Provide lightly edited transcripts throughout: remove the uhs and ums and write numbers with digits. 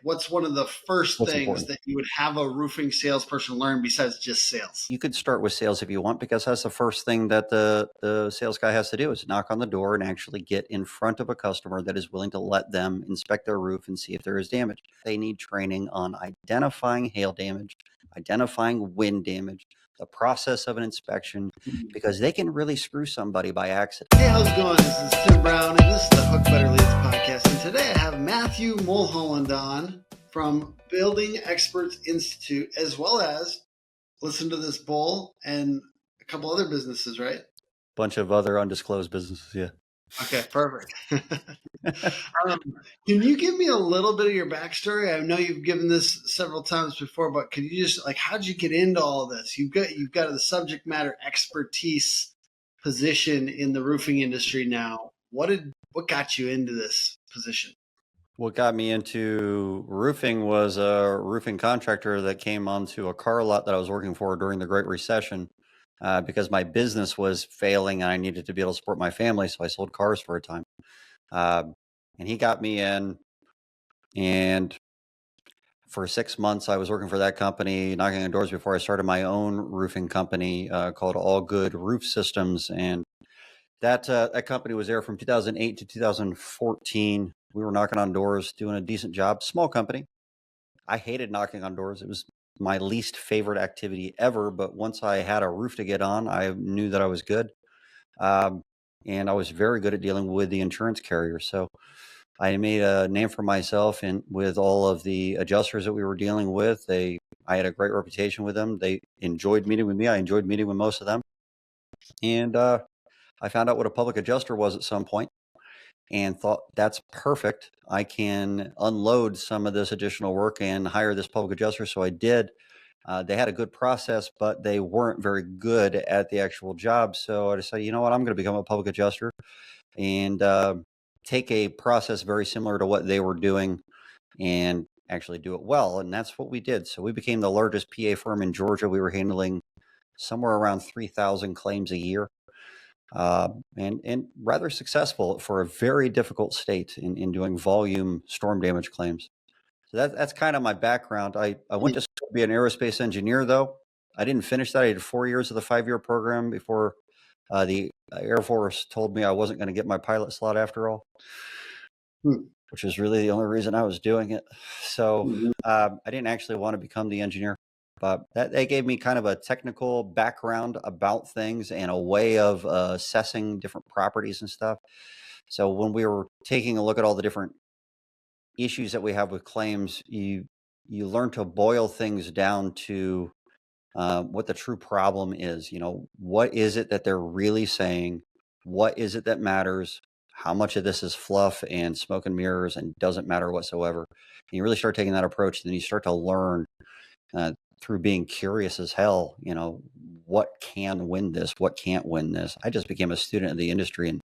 what's one of the first What's things important? that you would have a roofing salesperson learn besides just sales? You could start with sales if you want, because that's the first thing that the sales guy has to do is knock on the door and actually get in front of a customer that is willing to let them inspect their roof and see if there is damage. They need training on identifying hail damage, identifying wind damage, the process of an inspection, because they can really screw somebody by accident. Hey, how's it going? This is Tim Brown, and this is the Hook Better Leads podcast. And today I have Mathew Mulholland on from Building Experts Institute, as well as Listen to This Bull and a couple other businesses, right? Bunch of other undisclosed businesses, yeah. Okay, perfect. Can you give me a little bit of your backstory? I know you've given this several times before, but could you just how'd you get into all this? You've got the subject matter expertise position in the roofing industry now. What got you into this position? What got me into roofing was a roofing contractor that came onto a car lot that I was working for during the Great Recession, because my business was failing and I needed to be able to support my family. So I sold cars for a time. And he got me in, and for 6 months I was working for that company, knocking on doors before I started my own roofing company called All Good Roof Systems. And that company was there from 2008 to 2014. We were knocking on doors, doing a decent job. Small company. I hated knocking on doors. It was my least favorite activity ever. But once I had a roof to get on, I knew that I was good. And I was very good at dealing with the insurance carrier. So I made a name for myself, and with all of the adjusters that we were dealing with, I had a great reputation with them. They enjoyed meeting with me. I enjoyed meeting with most of them. And I found out what a public adjuster was at some point and thought, that's perfect. I can unload some of this additional work and hire this public adjuster. So I did. They had a good process, but they weren't very good at the actual job. So I decided, you know what, I'm going to become a public adjuster and take a process very similar to what they were doing and actually do it well. And that's what we did. So we became the largest PA firm in Georgia. We were handling somewhere around 3,000 claims a year. And rather successful for a very difficult state in doing volume storm damage claims. So that's kind of my background. I went to school to be an aerospace engineer, though. I didn't finish that. I did 4 years of the 5-year program before the Air Force told me I wasn't going to get my pilot slot after all, which is really the only reason I was doing it. So I didn't actually want to become the engineer. But they gave me kind of a technical background about things and a way of assessing different properties and stuff. So when we were taking a look at all the different issues that we have with claims, you learn to boil things down to what the true problem is. You know, what is it that they're really saying? What is it that matters? How much of this is fluff and smoke and mirrors and doesn't matter whatsoever? And you really start taking that approach, and then you start to learn through being curious as hell, you know, what can win this, what can't win this. I just became a student of the industry and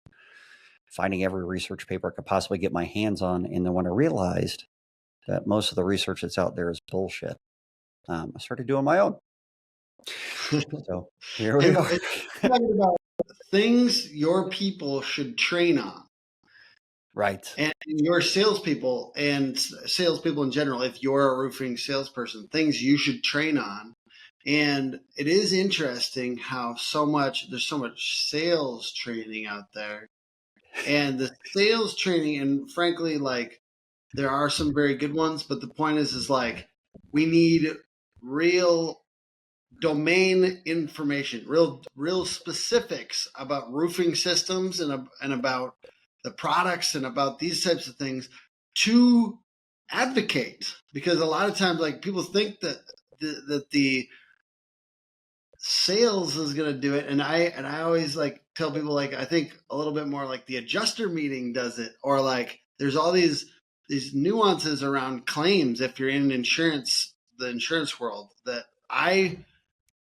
finding every research paper I could possibly get my hands on. And then when I realized that most of the research that's out there is bullshit, I started doing my own. So here we are. Talking about things your people should train on. Right. And your salespeople and salespeople in general, if you're a roofing salesperson, things you should train on. And it is interesting how there's so much sales training out there. And the sales training, and frankly, there are some very good ones, but the point is we need real domain information, real specifics about roofing systems and about the products and about these types of things to advocate, because a lot of times people think that the sales is going to do it, and I always tell people I think a little bit more the adjuster meeting does it, or there's all these nuances around claims if you're in the insurance world that I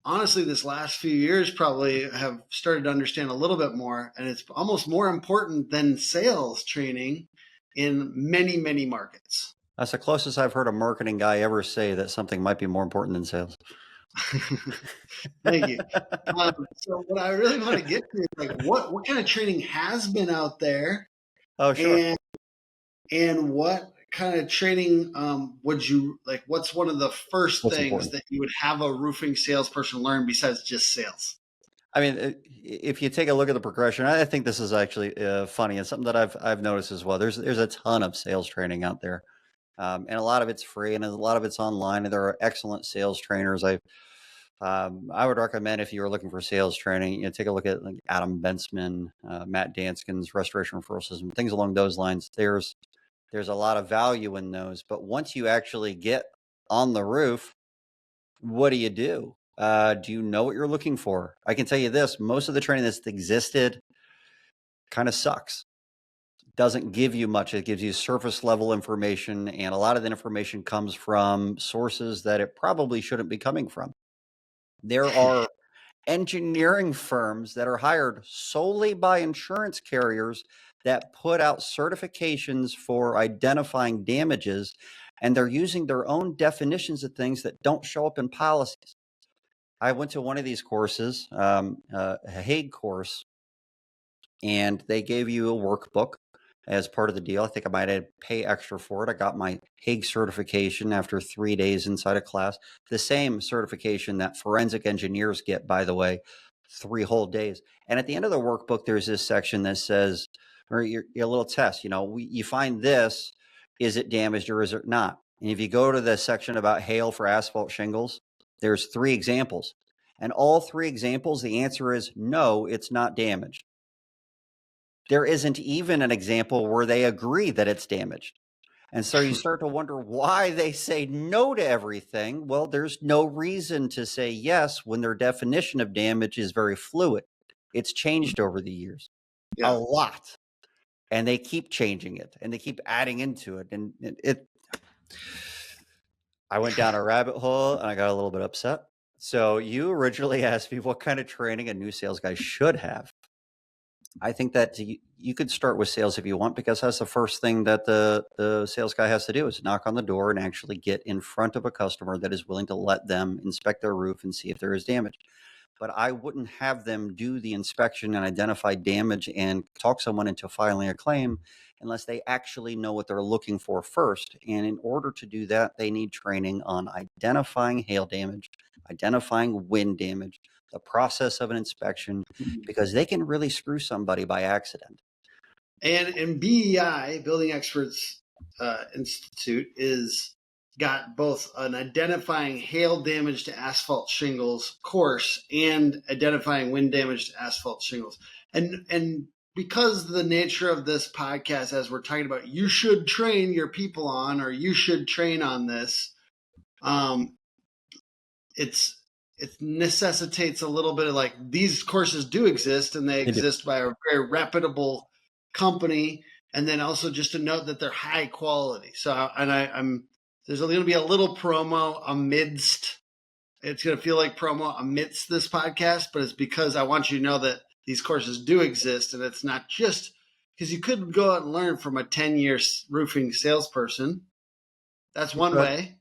honestly, this last few years probably have started to understand a little bit more, and it's almost more important than sales training in many, many markets. That's the closest I've heard a marketing guy ever say that something might be more important than sales. Thank you. So what I really want to get to is what kind of training has been out there? Oh, sure. And what kind of training would you like? What's one of the first What's things important? that you would have a roofing salesperson learn besides just sales? I mean, if you take a look at the progression, I think this is actually funny and something that I've noticed as well. There's a ton of sales training out there, and a lot of it's free, and a lot of it's online. And there are excellent sales trainers. I would recommend, if you were looking for sales training, take a look at like Adam Bensman, Matt Danskin's Restoration Referral System, things along those lines. There's a lot of value in those, but once you actually get on the roof, what do you do? Do you know what you're looking for? I can tell you this: most of the training that's existed kind of sucks. Doesn't give you much. It gives you surface level information, and a lot of the information comes from sources that it probably shouldn't be coming from. There are engineering firms that are hired solely by insurance carriers that put out certifications for identifying damages, and they're using their own definitions of things that don't show up in policies. I went to one of these courses, a Hague course, and they gave you a workbook as part of the deal. I think I might have pay extra for it. I got my Hague certification after 3 days inside a class, the same certification that forensic engineers get, by the way, 3 whole days. And at the end of the workbook, there's this section that says, or your little test, you find this, is it damaged or is it not? And if you go to the section about hail for asphalt shingles, there's 3 examples. And all 3 examples, the answer is no, it's not damaged. There isn't even an example where they agree that it's damaged. And so you start to wonder why they say no to everything. Well, there's no reason to say yes when their definition of damage is very fluid. It's changed over the years a lot. And they keep changing it and they keep adding into it. And I went down a rabbit hole and I got a little bit upset. So you originally asked me what kind of training a new sales guy should have. I think that you could start with sales if you want, because that's the first thing that the sales guy has to do is knock on the door and actually get in front of a customer that is willing to let them inspect their roof and see if there is damage. But I wouldn't have them do the inspection and identify damage and talk someone into filing a claim unless they actually know what they're looking for first. And in order to do that, they need training on identifying hail damage, identifying wind damage, the process of an inspection, because they can really screw somebody by accident. And BEI, Building Experts Institute, is got both an identifying hail damage to asphalt shingles course and identifying wind damage to asphalt shingles. And because the nature of this podcast, as we're talking about, you should train your people on, or you should train on this, it necessitates a little bit of like, these courses do exist and they exist by a very reputable company. And then also just to note that they're high quality. So, and there's going to be a little promo amidst, it's going to feel like promo amidst this podcast, but it's because I want you to know that these courses do exist. And it's not just because you could go out and learn from a 10-year roofing salesperson. That's one way.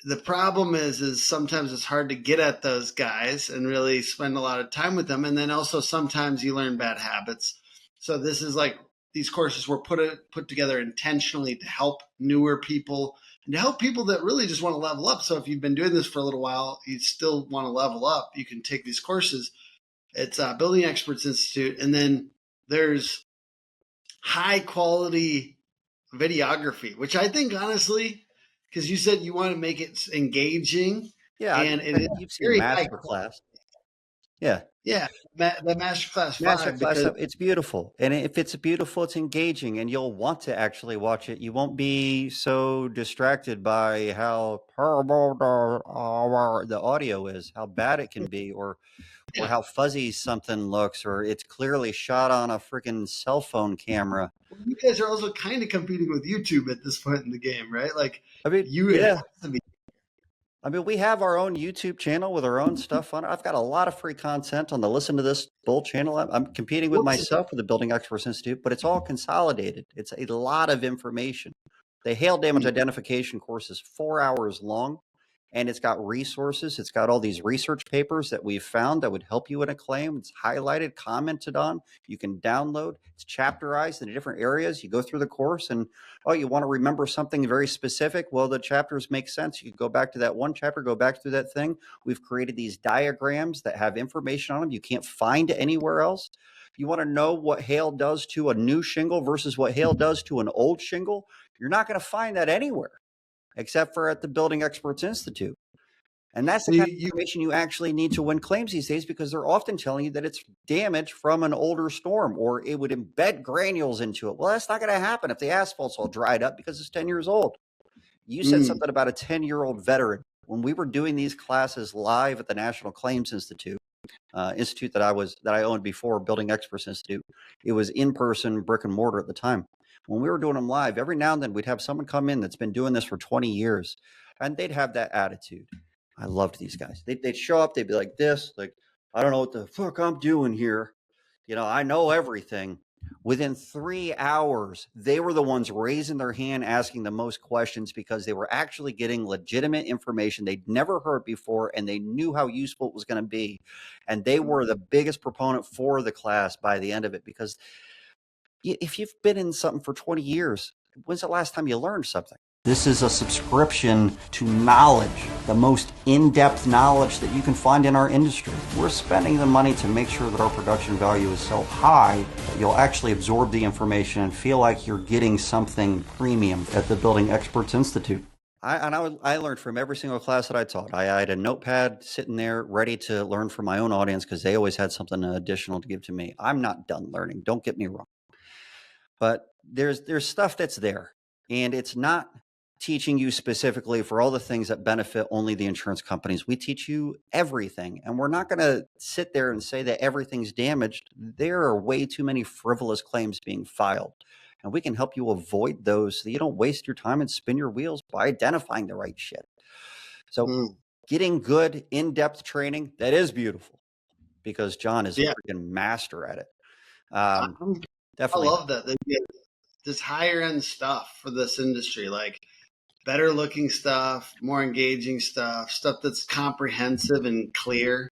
The problem is sometimes it's hard to get at those guys and really spend a lot of time with them. And then also sometimes you learn bad habits. So this is like, these courses were put together intentionally to help newer people and to help people that really just want to level up. So if you've been doing this for a little while, you still want to level up, you can take these courses. It's Building Experts Institute. And then there's high quality videography, which I think honestly, because you said you want to make it engaging. Yeah, and you've seen Masterclass. Yeah. Yeah, the Masterclass 5. Masterclass, it's beautiful. And if it's beautiful, it's engaging, and you'll want to actually watch it. You won't be so distracted by how horrible the audio is, how bad it can be, or how fuzzy something looks, or it's clearly shot on a freaking cell phone camera. Well, you guys are also kind of competing with YouTube at this point in the game, right? Like, I mean, have to be. I mean, we have our own YouTube channel with our own stuff on it. I've got a lot of free content on the Listen to This Bull channel. I'm competing with myself with the Building Experts Institute, but it's all consolidated. It's a lot of information. The hail damage identification course is 4 hours long, and it's got resources. It's got all these research papers that we've found that would help you in a claim. It's highlighted, commented on. You can download. It's chapterized into different areas. You go through the course and, oh, you want to remember something very specific? Well, the chapters make sense. You can go back to that one chapter, go back through that thing. We've created these diagrams that have information on them you can't find anywhere else. You want to know what hail does to a new shingle versus what hail does to an old shingle? You're not going to find that anywhere except for at the Building Experts Institute. And that's the kind of information you actually need to win claims these days, because they're often telling you that it's damage from an older storm or it would embed granules into it. Well, that's not going to happen if the asphalt's all dried up because it's 10 years old. You said something about a 10-year-old veteran. When we were doing these classes live at the National Claims Institute, institute that I owned before, Building Experts Institute, it was in person, brick and mortar at the time. When we were doing them live, every now and then we'd have someone come in that's been doing this for 20 years, and they'd have that attitude. I loved these guys. They'd show up, they'd be like this, like, I don't know what the fuck I'm doing here. You know, I know everything. Within 3 hours, they were the ones raising their hand, asking the most questions, because they were actually getting legitimate information they'd never heard before, and they knew how useful it was going to be. And they were the biggest proponent for the class by the end of it, because if you've been in something for 20 years, when's the last time you learned something? This is a subscription to knowledge, the most in-depth knowledge that you can find in our industry. We're spending the money to make sure that our production value is so high that you'll actually absorb the information and feel like you're getting something premium at the Building Experts Institute. I learned from every single class that I taught. I had a notepad sitting there ready to learn from my own audience, because they always had something additional to give to me. I'm not done learning, don't get me wrong. But there's stuff that's there, and it's not teaching you specifically for all the things that benefit only the insurance companies. We teach you everything, and we're not going to sit there and say that everything's damaged. There are way too many frivolous claims being filed, and we can help you avoid those so that you don't waste your time and spin your wheels by identifying the right shit. So getting good in-depth training, that is beautiful, because John is a freaking master at it. Definitely. I love that. They get this higher end stuff for this industry, like better looking stuff, more engaging stuff that's comprehensive and clear.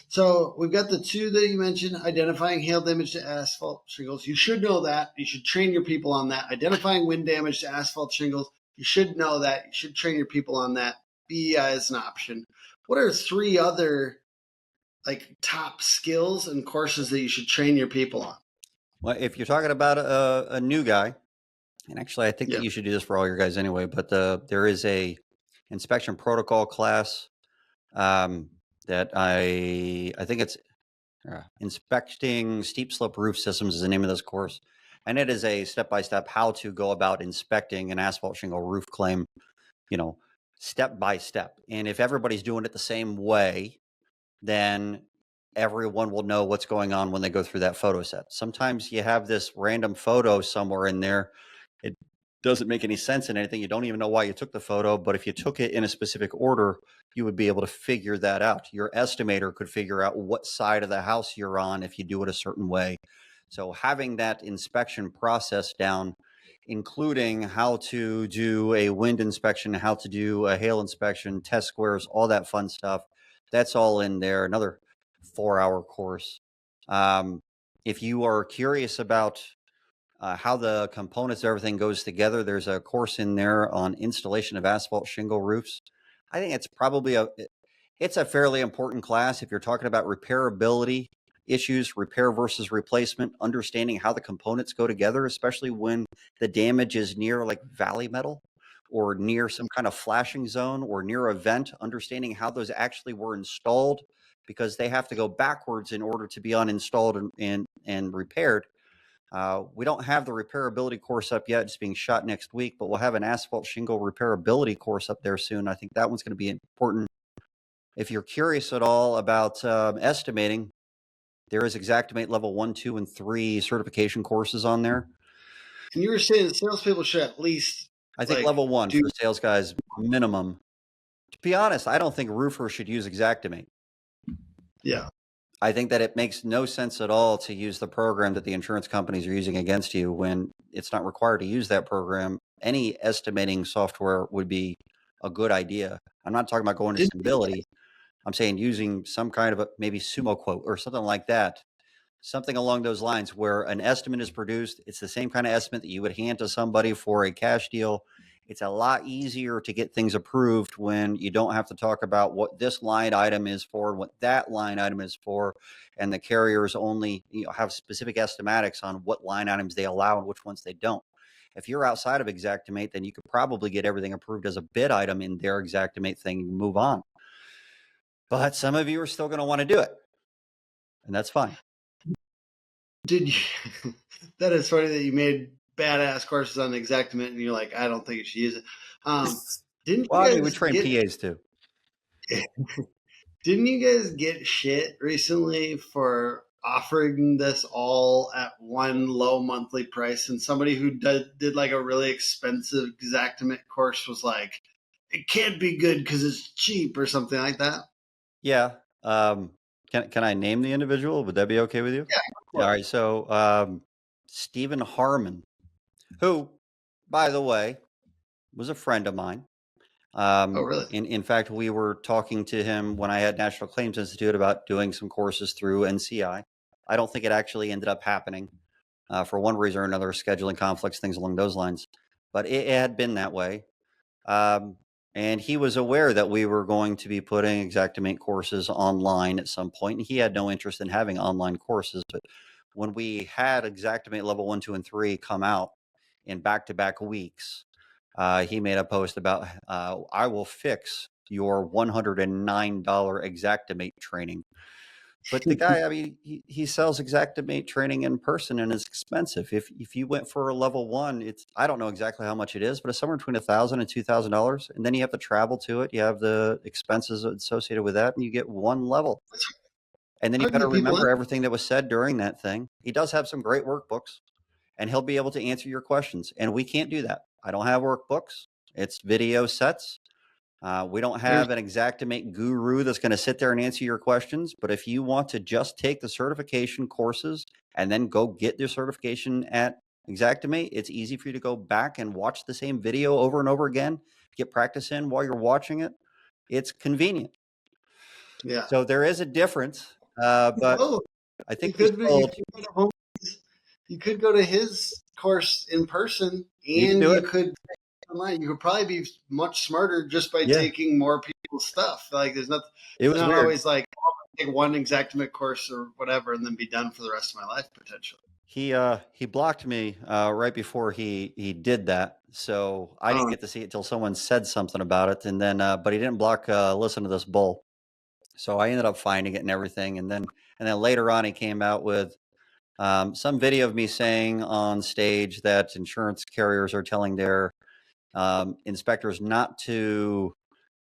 So we've got the two that you mentioned: identifying hail damage to asphalt shingles. You should know that. You should train your people on that. Identifying wind damage to asphalt shingles. You should know that. You should train your people on that. BEI is an option. What are 3 other like top skills and courses that you should train your people on? Well, if you're talking about a new guy, and actually I think that you should do this for all your guys anyway, but there is a inspection protocol class that I think it's inspecting steep slope roof systems is the name of this course. And it is a step-by-step how to go about inspecting an asphalt shingle roof claim, step by step. And if everybody's doing it the same way, then everyone will know what's going on when they go through that photo set. Sometimes you have this random photo somewhere in there. It doesn't make any sense in anything. You don't even know why you took the photo, but if you took it in a specific order, you would be able to figure that out. Your estimator could figure out what side of the house you're on if you do it a certain way. So having that inspection process down, including how to do a wind inspection, how to do a hail inspection, test squares, all that fun stuff, that's all in there. Another 4-hour course. If you are curious about how the components of everything goes together, there's a course in there on installation of asphalt shingle roofs. I think it's probably it's a fairly important class if you're talking about repairability issues, repair versus replacement, understanding how the components go together, especially when the damage is near like valley metal or near some kind of flashing zone or near a vent, understanding how those actually were installed, because they have to go backwards in order to be uninstalled and repaired. We don't have the repairability course up yet. It's being shot next week, but we'll have an asphalt shingle repairability course up there soon. I think that one's going to be important. If you're curious at all about estimating, there is Xactimate level 1, 2, and 3 certification courses on there. And you were saying that salespeople should at least, I think level 1 for sales guys minimum. To be honest, I don't think roofers should use Xactimate. Yeah. I think that it makes no sense at all to use the program that the insurance companies are using against you when it's not required to use that program. Any estimating software would be a good idea. I'm not talking about going to Didn't stability. I'm saying using some kind of a maybe sumo quote or something like that. Something along those lines where an estimate is produced. It's the same kind of estimate that you would hand to somebody for a cash deal. It's a lot easier to get things approved when you don't have to talk about what this line item is for, what that line item is for, and the carriers only have specific estimatics on what line items they allow and which ones they don't. If you're outside of Xactimate, then you could probably get everything approved as a bid item in their Xactimate thing and move on. But some of you are still going to want to do it, and that's fine. Did you? That is funny that you made badass courses on Xactimate, and you're like, I don't think you should use it. Didn't Well, I you mean, we guys train get? PAs too. Didn't you guys get shit recently for offering this all at one low monthly price? And somebody who did like a really expensive Xactimate course was like, it can't be good because it's cheap or something like that. Yeah. Can I name the individual? Would that be okay with you? Yeah, Yeah. All right. So Stephen Harmon, who, by the way, was a friend of mine. oh, really? In fact, we were talking to him when I had National Claims Institute about doing some courses through NCI. I don't think it actually ended up happening for one reason or another, scheduling conflicts, things along those lines. But it had been that way. And he was aware that we were going to be putting Xactimate courses online at some point, and he had no interest in having online courses. But when we had Xactimate level 1, 2, and 3 come out in back-to-back weeks, he made a post about, I will fix your $109 Xactimate training. But the guy, I mean, he sells Xactimate training in person, and it's expensive. If you went for a level 1, it's, I don't know exactly how much it is, but it's somewhere between $1,000 and $2,000. And then you have to travel to it. You have the expenses associated with that, and you get one level. And then you I'll got to get people in. remember everything that was said during that thing. He does have some great workbooks, and he'll be able to answer your questions. And we can't do that. I don't have workbooks. It's video sets. We don't have an Xactimate guru that's going to sit there and answer your questions. But if you want to just take the certification courses and then go get your certification at Xactimate, it's easy for you to go back and watch the same video over and over again, get practice in while you're watching it. It's convenient. Yeah. So there is a difference. But Oh, I think you we could be. sold. You could go to his course in person, You can and do you it. could online. You could probably be much smarter just by Yeah. taking more people's stuff. Like there's nothing. It It's was not weird. always like, oh, I'm gonna take one Xactimate course or whatever, and then be done for the rest of my life potentially. He blocked me right before he did that, so I didn't Oh, get to see it till someone said something about it, and then but he didn't block listen to this bull, so I ended up finding it and everything, and then later on he came out with some video of me saying on stage that insurance carriers are telling their inspectors not to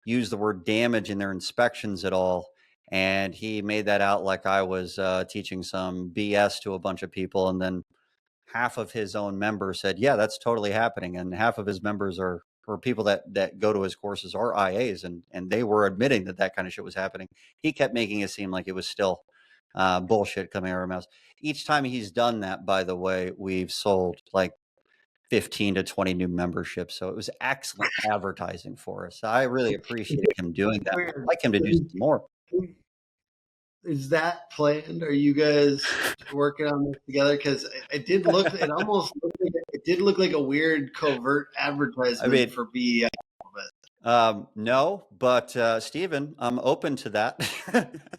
use the word damage in their inspections at all. And he made that out like I was teaching some BS to a bunch of people. And then half of his own members said, yeah, that's totally happening. And half of his members are, or people that go to his courses are IAs. And they were admitting that that kind of shit was happening. He kept making it seem like it was still bullshit coming out of our mouths. Each time he's done that, by the way, we've sold like 15 to 20 new memberships. So it was excellent advertising for us. I really appreciated him doing that. I'd like him to do some more. Is that planned? Are you guys working on this together? Because it did look. It almost looked like, it did look like a weird covert advertisement for BEI. No, but Stephen, I'm open to that.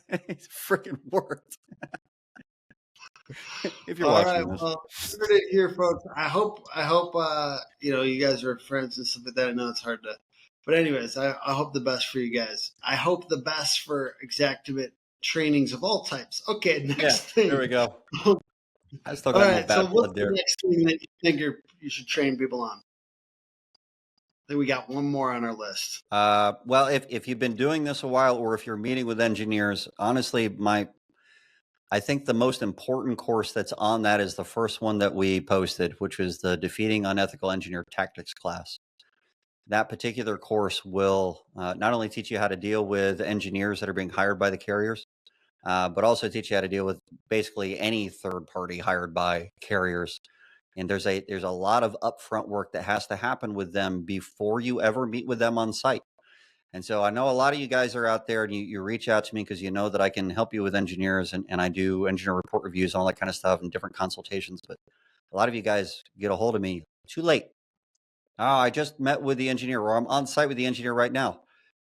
It's freaking worked. If you're All watching right, this. well, you heard it here, folks. I hope you guys are friends and stuff like that. I know it's hard to, but anyways, I hope the best for you guys. I hope the best for Xactimate trainings of all types. Okay, next thing. There we go. I still All got no right, so bad what's blood the there. next thing that you think you should train people on? I think we got one more on our list. Well, if you've been doing this a while, or if you're meeting with engineers, honestly, I think the most important course that's on that is the first one that we posted, which was the Defeating Unethical Engineer Tactics class. That particular course will not only teach you how to deal with engineers that are being hired by the carriers, but also teach you how to deal with basically any third party hired by carriers. And there's a lot of upfront work that has to happen with them before you ever meet with them on site. And so I know a lot of you guys are out there and you reach out to me because you know that I can help you with engineers, and I do engineer report reviews and all that kind of stuff and different consultations. But a lot of you guys get a hold of me too late. Oh, I just met with the engineer, or I'm on site with the engineer right now.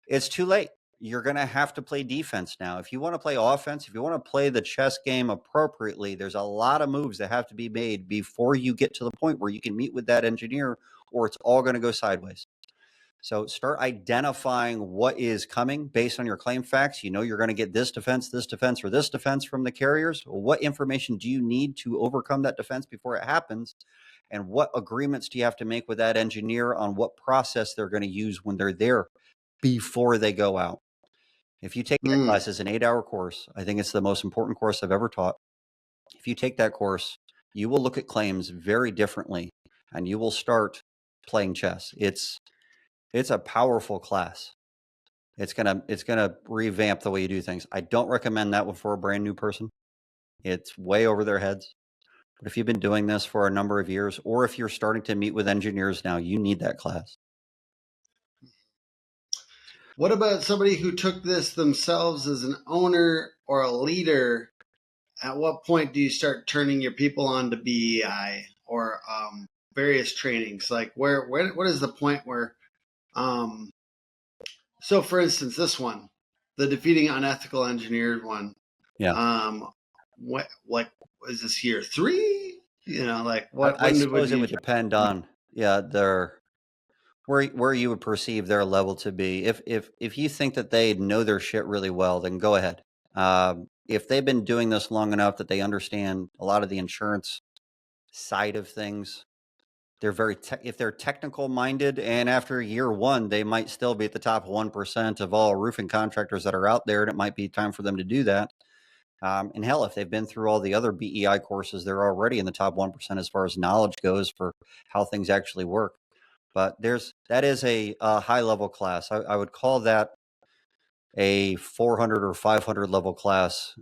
It's too late. You're going to have to play defense now. If you want to play offense, if you want to play the chess game appropriately, there's a lot of moves that have to be made before you get to the point where you can meet with that engineer, or it's all going to go sideways. So start identifying what is coming based on your claim facts. You know you're going to get this defense, or this defense from the carriers. Well, what information do you need to overcome that defense before it happens? And what agreements do you have to make with that engineer on what process they're going to use when they're there before they go out? If you take that class as an 8-hour course, I think it's the most important course I've ever taught. If you take that course, you will look at claims very differently, and you will start playing chess. It's a powerful class. It's gonna revamp the way you do things. I don't recommend that one for a brand new person. It's way over their heads. But if you've been doing this for a number of years, or if you're starting to meet with engineers now, you need that class. What about somebody who took this themselves as an owner or a leader? At what point do you start turning your people on to BEI or various trainings? Like what is the point where so for instance, this one, the defeating unethical engineered one. Yeah. What like is this year 3? You know, like what I suppose it would depend on where you would perceive their level to be. If you think that they know their shit really well, then go ahead. If they've been doing this long enough that they understand a lot of the insurance side of things, they're if they're technical minded, and after year 1, they might still be at the top 1% of all roofing contractors that are out there, and it might be time for them to do that. And hell, if they've been through all the other BEI courses, they're already in the top 1% as far as knowledge goes for how things actually work. But that is a high level class. I would call that a 400 or 500 level class.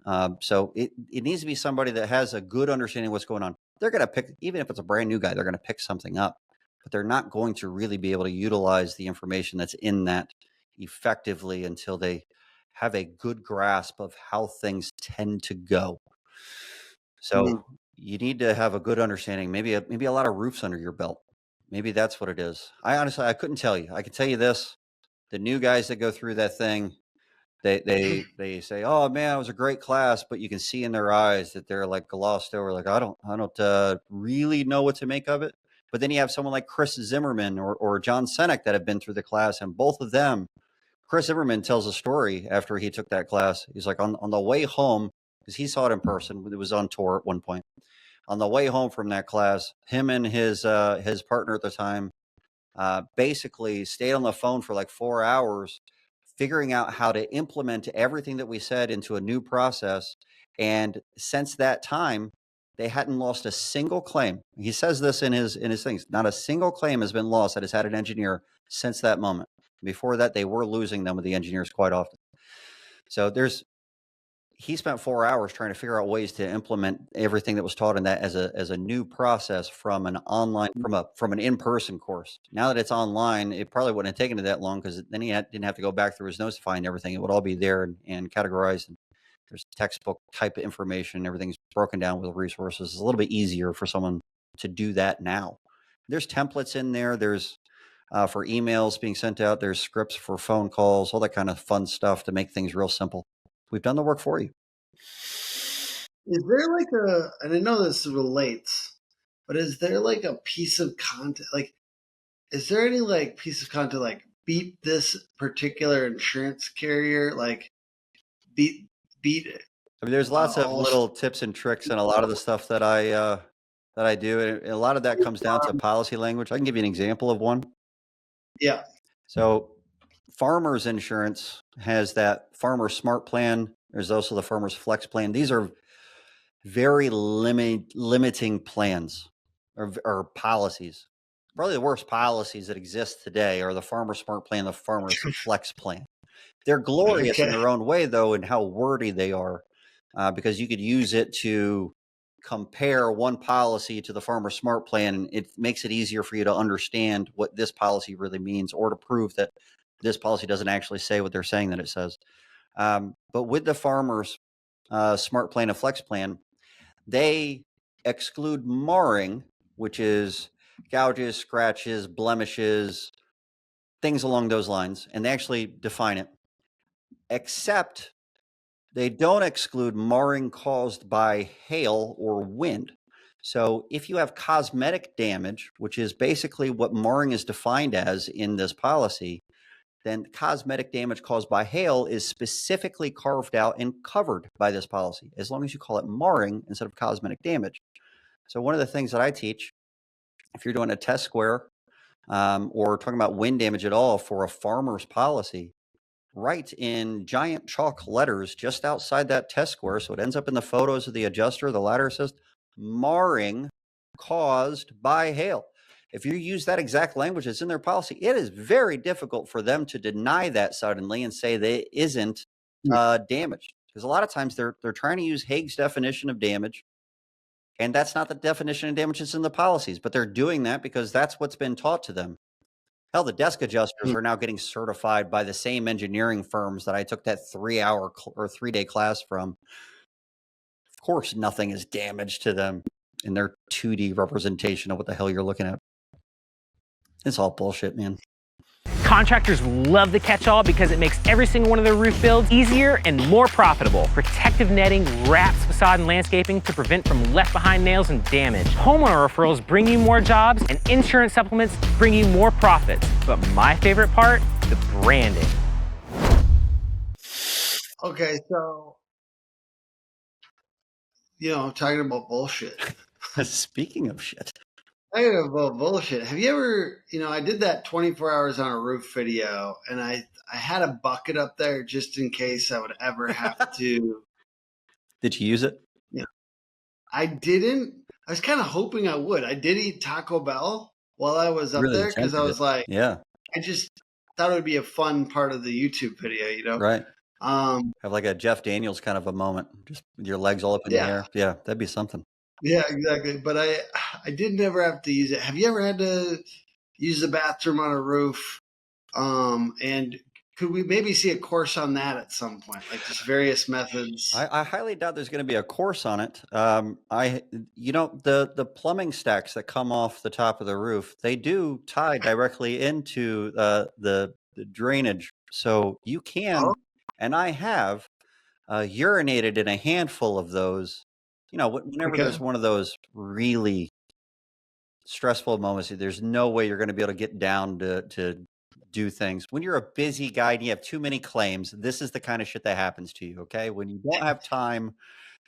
So it needs to be somebody that has a good understanding of what's going on. They're going to pick, even if it's a brand new guy, they're going to pick something up, but they're not going to really be able to utilize the information that's in that effectively until they have a good grasp of how things tend to go. So you need to have a good understanding, maybe a lot of roofs under your belt. Maybe that's what it is. I couldn't tell you. I can tell you this: the new guys that go through that thing, they say, "Oh man, it was a great class," but you can see in their eyes that they're like glossed over, like I don't really know what to make of it. But then you have someone like Chris Zimmerman or John Senek that have been through the class, and both of them, Chris Zimmerman tells a story after he took that class. He's like on the way home, because he saw it in person. It was on tour at one point. On the way home from that class, him and his partner at the time basically stayed on the phone for like 4 hours, figuring out how to implement everything that we said into a new process. And since that time, they hadn't lost a single claim. He says this in his things. Not a single claim has been lost that has had an engineer since that moment. Before that, they were losing them with the engineers quite often. So he spent 4 hours trying to figure out ways to implement everything that was taught in that as a new process from an online, from an in-person course. Now that it's online, it probably wouldn't have taken it that long, because then he didn't have to go back through his notes to find everything. It would all be there and categorized. And there's textbook type of information. Everything's broken down with resources. It's a little bit easier for someone to do that now. There's templates in there. There's for emails being sent out. There's scripts for phone calls, all that kind of fun stuff to make things real simple. We've done the work for you. Is there like and I know this relates, but is there like a piece of content, like, is there any like piece of content like beat this particular insurance carrier, like beat it? I mean, there's lots of little tips and tricks and a lot of the stuff that I do. And a lot of that comes down to policy language. I can give you an example of one. Yeah. So Farmers Insurance has that Farmer Smart Plan. There's also the Farmers Flex Plan. These are very limiting plans or policies. Probably the worst policies that exist today are the Farmer Smart Plan, the Farmers Flex Plan. They're glorious in their own way, though, in how wordy they are, because you could use it to compare one policy to the Farmer Smart Plan, and it makes it easier for you to understand what this policy really means, or to prove that this policy doesn't actually say what they're saying that it says. But with the farmers' smart plan and flex plan, they exclude marring, which is gouges, scratches, blemishes, things along those lines, and they actually define it. Except they don't exclude marring caused by hail or wind. So if you have cosmetic damage, which is basically what marring is defined as in this policy, then cosmetic damage caused by hail is specifically carved out and covered by this policy, as long as you call it marring instead of cosmetic damage. So one of the things that I teach, if you're doing a test square or talking about wind damage at all for a farmer's policy, write in giant chalk letters just outside that test square, so it ends up in the photos of the adjuster. The ladder says marring caused by hail. If you use that exact language that's in their policy, it is very difficult for them to deny that suddenly and say that it isn't damaged. Because a lot of times they're trying to use Hague's definition of damage, and that's not the definition of damage that's in the policies, but they're doing that because that's what's been taught to them. Hell, the desk adjusters are now getting certified by the same engineering firms that I took that 3-hour or 3-day class from. Of course, nothing is damaged to them in their 2D representation of what the hell you're looking at. It's all bullshit, man. Contractors love the catch-all because it makes every single one of their roof builds easier and more profitable. Protective netting wraps facade and landscaping to prevent from left-behind nails and damage. Homeowner referrals bring you more jobs, and insurance supplements bring you more profits. But my favorite part, the branding. Okay, so, talking about bullshit. Speaking of shit. Talking about bullshit. Have you ever, I did that 24 hours on a roof video, and I had a bucket up there just in case I would ever have to. Did you use it? Yeah. I didn't. I was kind of hoping I would. I did eat Taco Bell while I was up there because I was like, yeah. I just thought it would be a fun part of the YouTube video, Right. Have like a Jeff Daniels kind of a moment, just with your legs all up in the air. Yeah, that'd be something. Yeah, exactly. But I did never have to use it. Have you ever had to use the bathroom on a roof? And could we maybe see a course on that at some point, like just various methods? I highly doubt there's going to be a course on it. The plumbing stacks that come off the top of the roof, they do tie directly into the drainage, so you can. And I have urinated in a handful of those. Whenever there's one of those really stressful moments, there's no way you're going to be able to get down to do things. When you're a busy guy and you have too many claims, this is the kind of shit that happens to you, okay? When you don't have time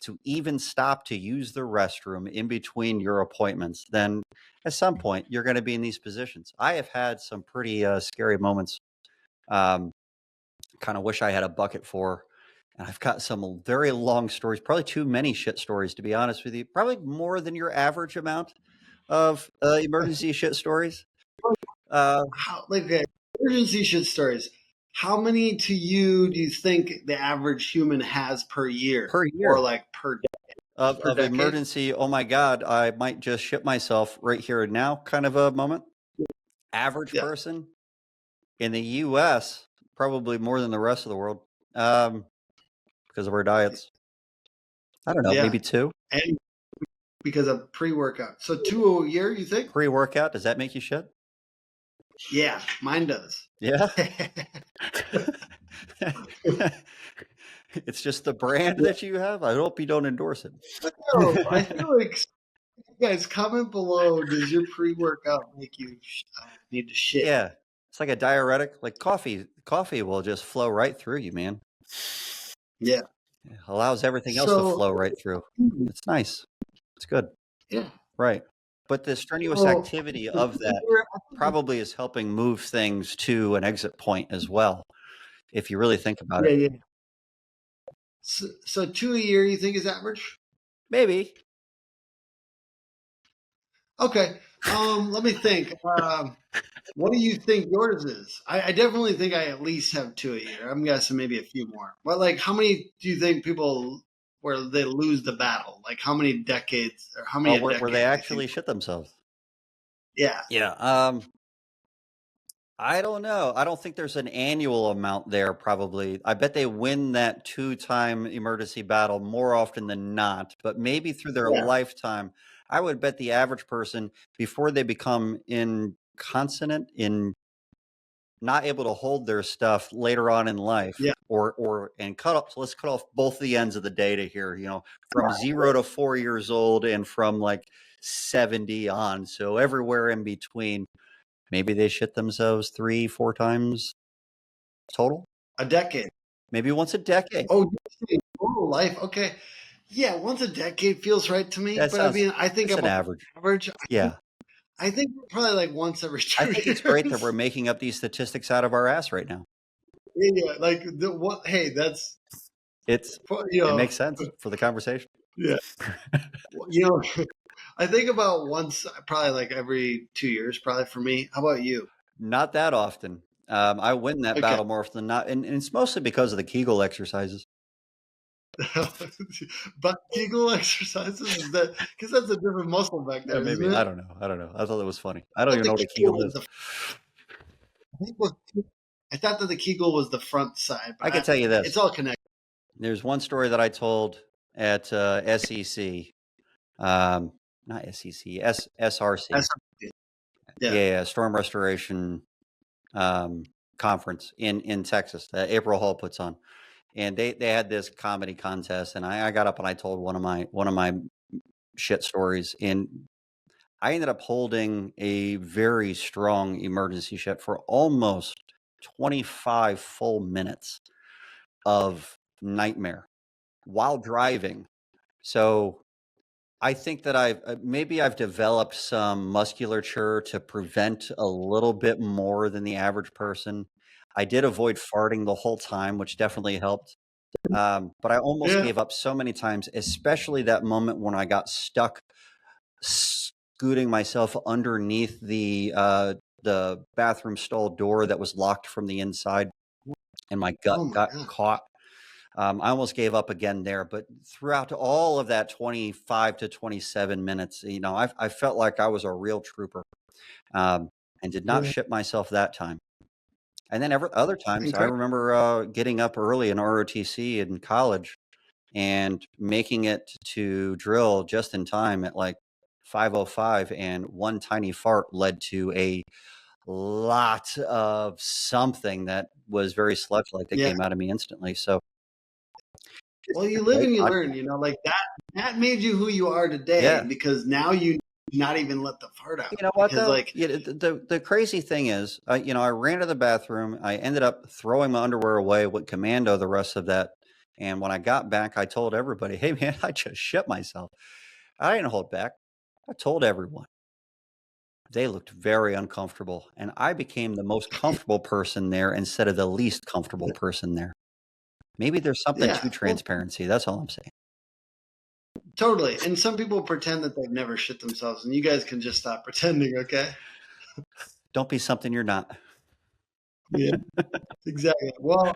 to even stop to use the restroom in between your appointments, then at some point you're going to be in these positions. I have had some pretty scary moments. Kind of wish I had a bucket for. And I've got some very long stories, probably too many shit stories, to be honest with you. Probably more than your average amount of emergency shit stories. Emergency shit stories. How many to you do you think the average human has per year? Per year. Or like per day? Of emergency, oh my God, I might just shit myself right here and now kind of a moment. Average person in the U.S., probably more than the rest of the world. Because of our diets. I don't know, maybe 2. And because of pre-workout. So 2 a year, you think? Pre-workout, does that make you shit? Yeah, mine does. Yeah? It's just the brand that you have? I hope you don't endorse it. I feel like, guys, comment below, does your pre-workout make you need to shit? Yeah, it's like a diuretic. Like coffee will just flow right through you, man. Yeah. It allows everything else to flow right through. It's nice. It's good. Yeah. Right. But the strenuous activity of that probably is helping move things to an exit point as well, if you really think about it. Yeah. So 2 a year, you think is average? Maybe. Okay. Let me think. What do you think yours is? I definitely think I at least have 2 a year. I'm guessing maybe a few more. But like, how many do you think people where they lose the battle? Like, how many decades or how many where they actually shit themselves? Yeah. Yeah. I don't know. I don't think there's an annual amount there, probably. I bet they win that 2-time emergency battle more often than not, but maybe through their Yeah. lifetime. I would bet the average person, before they become incontinent, not able to hold their stuff later on in life, Yeah. and cut off. So let's cut off both the ends of the data here, from 0 to 4 years old and from like 70 on. So everywhere in between. Maybe they shit themselves 3-4 times total. A decade. Maybe once a decade. Oh, total life. Okay. Yeah, once a decade feels right to me. That But sounds, I think it's an about average. average. Yeah. I think probably like once every 2 I think years. it's great that we're making up these statistics out of our ass right now. Yeah, like what? Hey, that's It makes sense for the conversation. Yeah. I think about once, probably like every 2 years, probably for me. How about you? Not that often. I win that battle more often than not, and it's mostly because of the Kegel exercises. But Kegel exercises, is that because that's a different muscle back there, Maybe. isn't it? I don't know. I thought it was funny. I don't even know what a Kegel is. I thought that the Kegel was the front side. But I can tell you this. It's all connected. There's one story that I told at SEC. Not SEC, SRC. Yeah, Storm Restoration conference in Texas that April Hall puts on, and they had this comedy contest, and I got up and I told one of my shit stories, and I ended up holding a very strong emergency shit for almost 25 full minutes of nightmare while driving. So I think that I've developed some musculature to prevent a little bit more than the average person. I did avoid farting the whole time, which definitely helped. But I almost gave up so many times, especially that moment when I got stuck scooting myself underneath the bathroom stall door that was locked from the inside, and my gut got caught. I almost gave up again there, but throughout all of that 25 to 27 minutes, I felt like I was a real trooper, and did not shit myself that time. And then other times, I remember getting up early in ROTC in college and making it to drill just in time at like 5:05, and one tiny fart led to a lot of something that was very sludge-like that came out of me instantly. So. Well, you live and you learn, like that made you who you are today, because now you not even let the fart out. You know what, though? The crazy thing is, I ran to the bathroom. I ended up throwing my underwear away, went commando the rest of that. And when I got back, I told everybody, hey, man, I just shit myself. I didn't hold back. I told everyone. They looked very uncomfortable. And I became the most comfortable person there instead of the least comfortable person there. Maybe there's something to transparency. That's all I'm saying. Totally. And some people pretend that they've never shit themselves, and you guys can just stop pretending, okay? Don't be something you're not. Yeah, exactly. Well,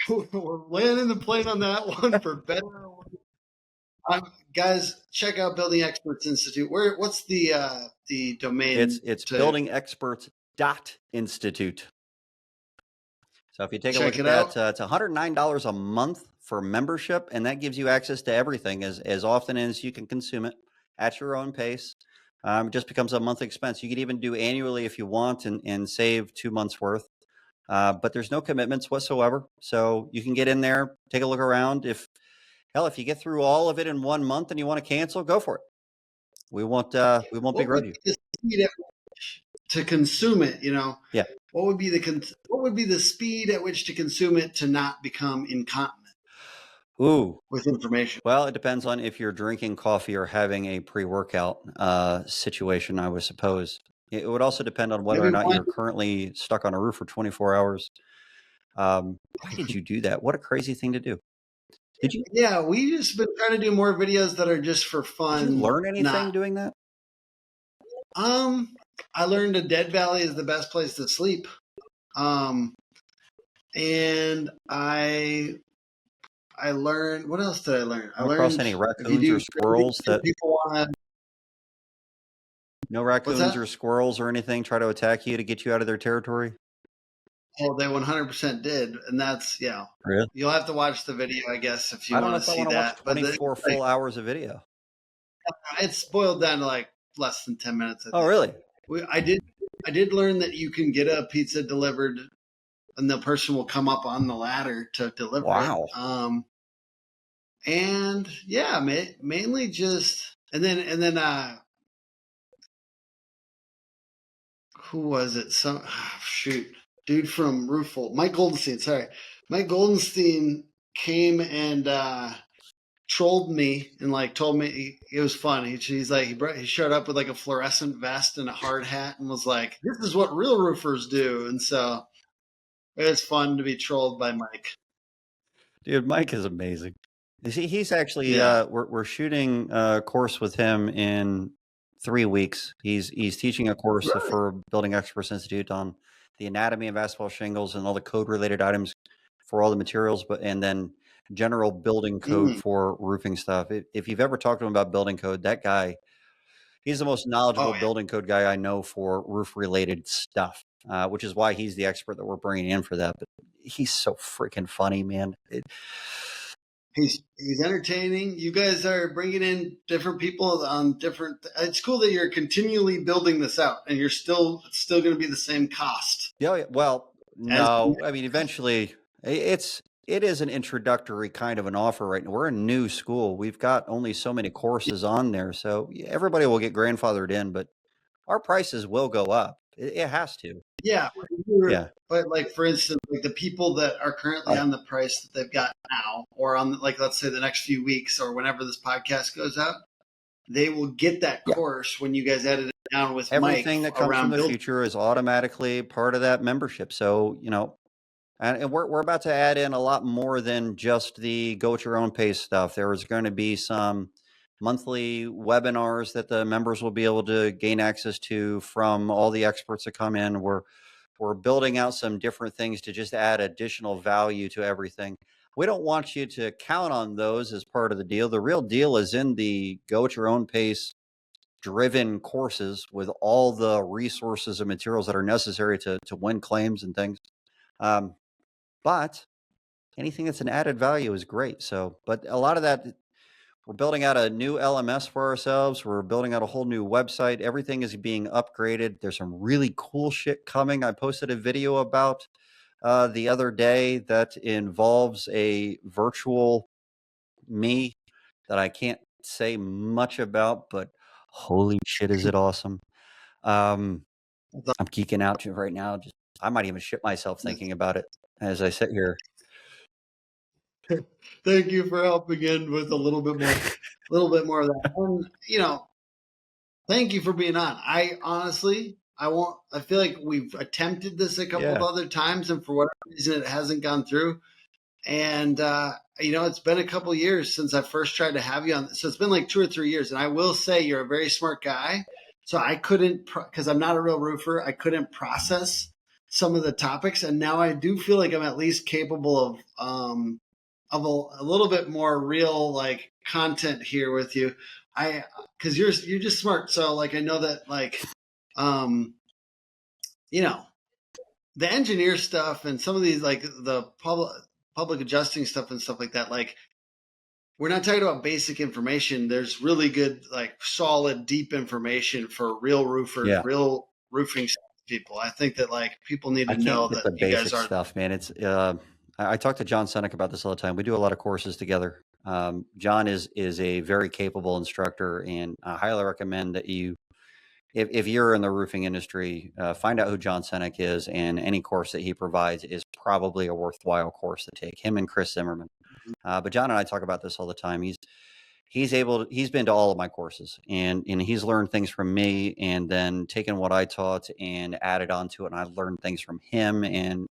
we're landing the plane on that one for better or worse. Guys, check out Building Experts Institute. What's the domain? It's buildingexperts.institute. So if you take a look at that, it's $109 a month for membership, and that gives you access to everything as often as you can consume it at your own pace. It just becomes a monthly expense. You can even do annually if you want and save 2 months worth. But there's no commitments whatsoever. So you can get in there, take a look around. If you get through all of it in 1 month and you want to cancel, go for it. We won't begrudge you. To consume it, Yeah. What would be the speed at which to consume it to not become incontinent? Ooh. With information. Well, it depends on if you're drinking coffee or having a pre-workout situation, I would suppose. It would also depend on whether or not you're currently stuck on a roof for 24 hours. Why did you do that? What a crazy thing to do. Did you? Yeah, we just been trying to do more videos that are just for fun. Did you learn anything doing that? I learned a dead valley is the best place to sleep. And I learned, what else did I learn? Come across any raccoons or squirrels that people want No What's raccoons that? or squirrels or anything try to attack you to get you out of their territory? Oh, they 100% did, and that's Really? You'll have to watch the video, I guess, if you I don't know want if to I see want to watch that. But 24 like, full hours of video. it's boiled down to like less than 10 minutes, I Oh, think. really? I did learn that you can get a pizza delivered, and the person will come up on the ladder to deliver Wow. it. And yeah, mainly just and then who was it? Shoot, dude from Roofle, Mike Goldenstein. Sorry, Mike Goldenstein came and trolled me and like told me it was fun. He's like he showed up with like a fluorescent vest and a hard hat and was like, "This is what real roofers do." And so it was fun to be trolled by Mike. Dude, Mike is amazing. He's actually Yeah. we're shooting a course with him in 3 weeks. He's teaching a course Really? for Building Experts Institute on the anatomy of asphalt shingles and all the code related items for all the materials, and then general building code for roofing stuff. If you've ever talked to him about building code, that guy, he's the most knowledgeable Oh yeah. building code guy I know for roof related stuff, which is why he's the expert that we're bringing in for that. But he's so freaking funny, man. He's entertaining. You guys are bringing in different people on different. It's cool that you're continually building this out, and it's still going to be the same cost. Yeah, well, As no, I mean, eventually it is an introductory kind of an offer right now. We're a new school. We've got only so many courses on there, so everybody will get grandfathered in, but our prices will go up. It has to. yeah, Yeah. but like for instance, like the people that are currently on the price that they've got now, or on like let's say the next few weeks, or whenever this podcast goes out, they will get that Yeah. course when you guys edit it down with Everything Mike that comes from around the building. future is automatically part of that membership. So, and we're about to add in a lot more than just the go at your own pace stuff. There is going to be some monthly webinars that the members will be able to gain access to from all the experts that come in. We're building out some different things to just add additional value to everything. We don't want you to count on those as part of the deal. The real deal is in the go at your own pace driven courses with all the resources and materials that are necessary to win claims and things. But anything that's an added value is great. So, but a lot of that, we're building out a new LMS for ourselves. We're building out a whole new website. Everything is being upgraded. There's some really cool shit coming. I posted a video about the other day that involves a virtual me that I can't say much about, but holy shit, is it awesome. I'm geeking out right now. I might even shit myself thinking about it as I sit here. Thank you for helping in with a little bit more of that. And thank you for being on. I honestly, I feel like we've attempted this a couple of other times, and for whatever reason, it hasn't gone through. And it's been a couple of years since I first tried to have you on. So it's been like 2 or 3 years. And I will say you're a very smart guy. So I couldn't, because I'm not a real roofer, I couldn't process some of the topics. And now I do feel like I'm at least capable of a little bit more real like content here with you. Because you're just smart. So like I know that like the engineer stuff and some of these like the public adjusting stuff and stuff like that, like we're not talking about basic information. There's really good, like solid, deep information for real roofers, real roofing people. I think that like people need to know that the you basic guys are stuff, man. It's I talk to John Senek about this all the time. We do a lot of courses together. John is a very capable instructor, and I highly recommend that you, if you're in the roofing industry, find out who John Senek is, and any course that he provides is probably a worthwhile course to take. Him and Chris Zimmerman. But John and I talk about this all the time. He's been to all of my courses, and he's learned things from me, and then taken what I taught and added onto it. And I learned things from him, and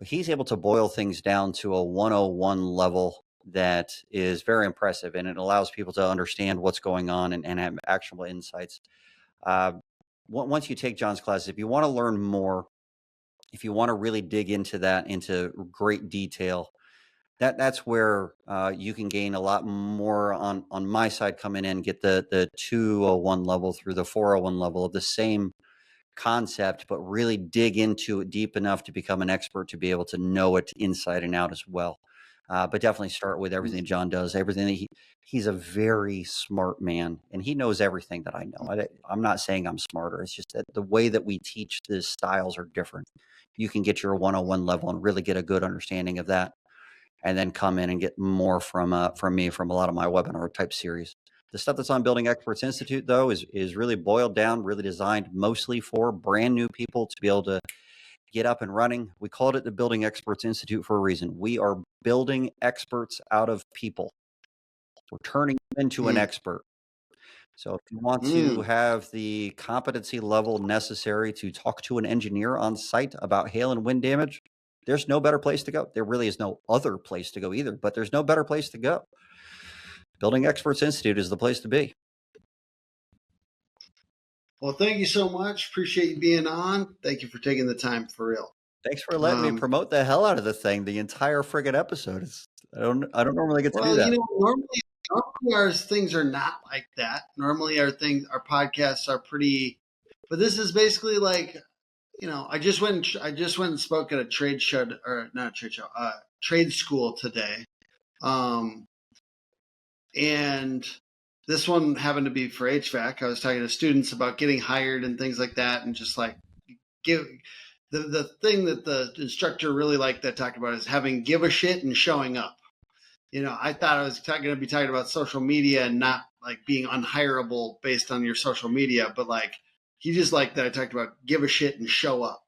he's able to boil things down to a 101 level that is very impressive, and it allows people to understand what's going on and have actionable insights. Once you take John's classes, if you want to learn more, if you want to really dig into that into great detail, that's where you can gain a lot more on my side coming in, get the 201 level through the 401 level of the same concept, but really dig into it deep enough to become an expert to be able to know it inside and out as well. But definitely start with everything John does, everything that he's a very smart man, and he knows everything that I know. I'm not saying I'm smarter. It's just that the way that we teach the styles are different. You can get your 101 level and really get a good understanding of that, and then come in and get more from me from a lot of my webinar type series. The stuff that's on Building Experts Institute, though, is really boiled down, really designed mostly for brand new people to be able to get up and running. We called it the Building Experts Institute for a reason. We are building experts out of people. We're turning them into an expert. So if you want to have the competency level necessary to talk to an engineer on site about hail and wind damage, there's no better place to go. There really is no other place to go either, but there's no better place to go. Building Experts Institute is the place to be. Well, thank you so much. Appreciate you being on. Thank you for taking the time, for real. Thanks for letting me promote the hell out of the thing. The entire friggin' episode. I don't normally get to do that. Normally our things are not like that. Normally our podcasts are pretty, but this is basically like, I just went and spoke at a trade show, or not a trade show, trade school today. And this one happened to be for HVAC. I was talking to students about getting hired and things like that, and just like give the thing that the instructor really liked that talked about is having give a shit and showing up. I thought I was going to be talking about social media and not like being unhireable based on your social media, but like he just liked that I talked about give a shit and show up.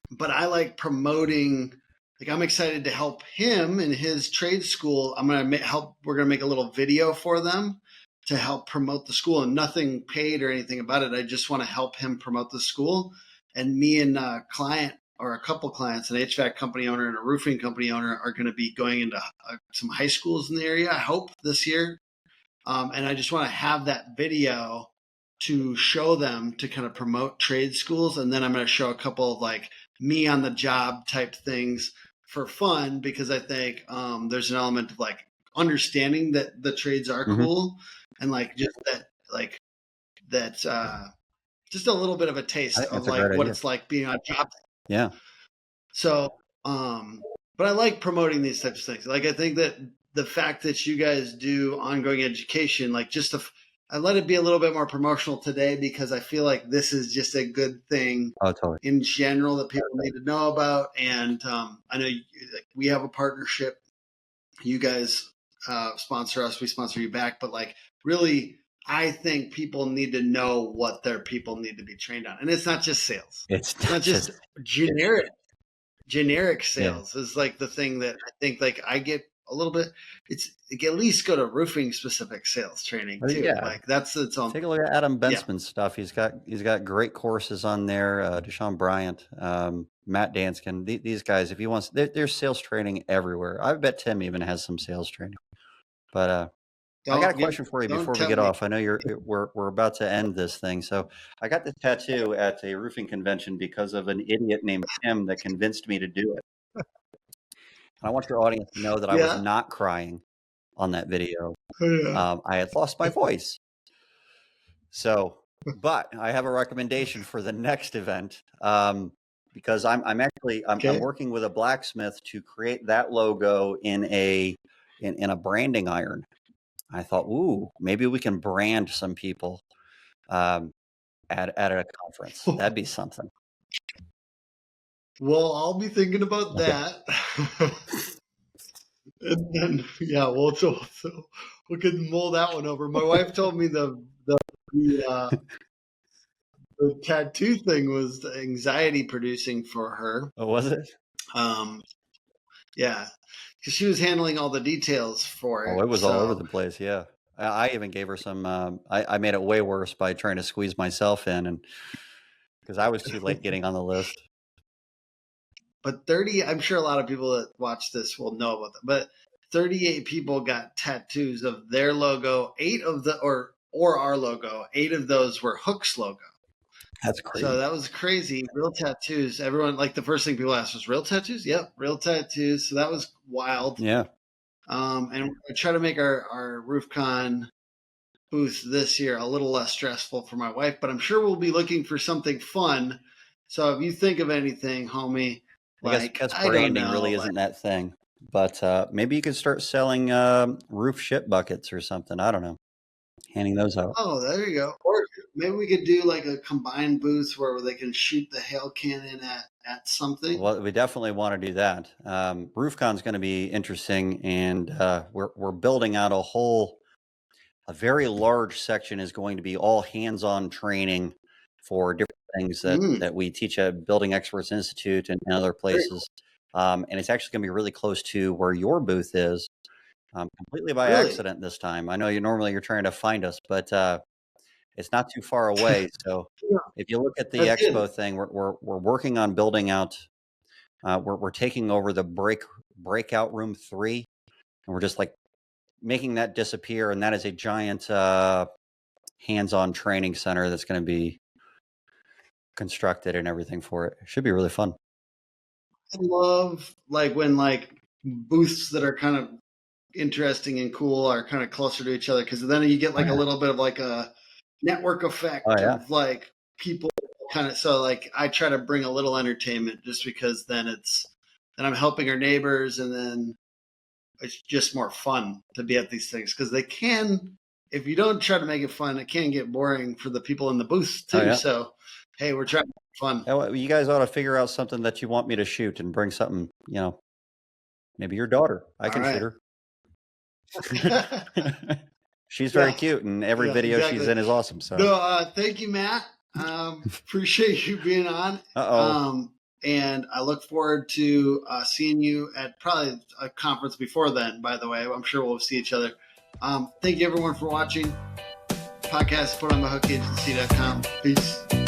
But I like promoting. Like I'm excited to help him in his trade school. We're going to make a little video for them to help promote the school, and nothing paid or anything about it. I just want to help him promote the school. And me and a client or a couple clients, an HVAC company owner and a roofing company owner, are going to be going into some high schools in the area, I hope, this year. And I just want to have that video to show them to kind of promote trade schools. And then I'm going to show a couple of like me on the job type things for fun, because I think there's an element of like understanding that the trades are cool, and like just that just a little bit of a taste of like what it's like being on job. Yeah. So, but I like promoting these types of things. Like I think that the fact that you guys do ongoing education, like I let it be a little bit more promotional today, because I feel like this is just a good thing in general that people need to know about. And I know we have a partnership. You guys sponsor us, we sponsor you back. But like really, I think people need to know what their people need to be trained on. And it's not just sales. It's not just generic sales is like the thing that I think like I get a little bit. It's at least go to roofing specific sales training too. Yeah. Like that's its own. Take a look at Adam Bensman's stuff. He's got great courses on there. Deshaun Bryant, Matt Danskin. These guys, if he wants, there's sales training everywhere. I bet Tim even has some sales training. But I got a question for you before we get off. I know we're about to end this thing. So I got this tattoo at a roofing convention because of an idiot named Tim that convinced me to do it. And I want your audience to know that I was not crying on that video. I had lost my voice. So, but I have a recommendation for the next event, because I'm working with a blacksmith to create that logo in a branding iron. I thought, ooh, maybe we can brand some people at a conference. That'd be something. Well, I'll be thinking about that. And then, we could mull that one over. My wife told me the tattoo thing was anxiety producing for her. Oh, was it? Yeah, because she was handling all the details for it. Oh, it was all over the place. Yeah, I even gave her some. I made it way worse by trying to squeeze myself in, and because I was too late getting on the list. But I'm sure a lot of people that watch this will know about that. But 38 people got tattoos of their logo. 8 of our logo. 8 of those were Hook's logo. That's crazy. So that was crazy. Real tattoos. Everyone, like, the first thing people asked was real tattoos. Yep, real tattoos. So that was wild. Yeah. And I try to make our RoofCon booth this year a little less stressful for my wife, but I'm sure we'll be looking for something fun. So if you think of anything, homie, I guess branding really isn't that thing, but maybe you could start selling roof shit buckets or something. I don't know, handing those out. Oh, there you go. Or maybe we could do like a combined booth where they can shoot the hail cannon at something. Well, we definitely want to do that. RoofCon's going to be interesting, and we're building out a very large section is going to be all hands-on training for different things that we teach at Building Experts Institute and other places. And it's actually going to be really close to where your booth is, completely by accident this time. I know you're trying to find us, but it's not too far away. So if you look at the expo thing, we're working on building out. We're taking over the breakout room 3, and we're just like making that disappear, and that is a giant hands-on training center that's going to be constructed and everything for it. It should be really fun. I love like when like booths that are kind of interesting and cool are kind of closer to each other, because then you get like a little bit of like a network effect of like people kind of. So like I try to bring a little entertainment just because then I'm helping our neighbors, and then it's just more fun to be at these things, because they can, if you don't try to make it fun, it can get boring for the people in the booth too. So, hey, we're trying to make it fun. You guys ought to figure out something that you want me to shoot and bring something, maybe your daughter. I can shoot her. She's very cute, and every video she's in is awesome. So, no, thank you, Matt. Appreciate you being on. And I look forward to seeing you at probably a conference before then, by the way. I'm sure we'll see each other. Thank you, everyone, for watching. Podcast put on thehookagency.com. Peace.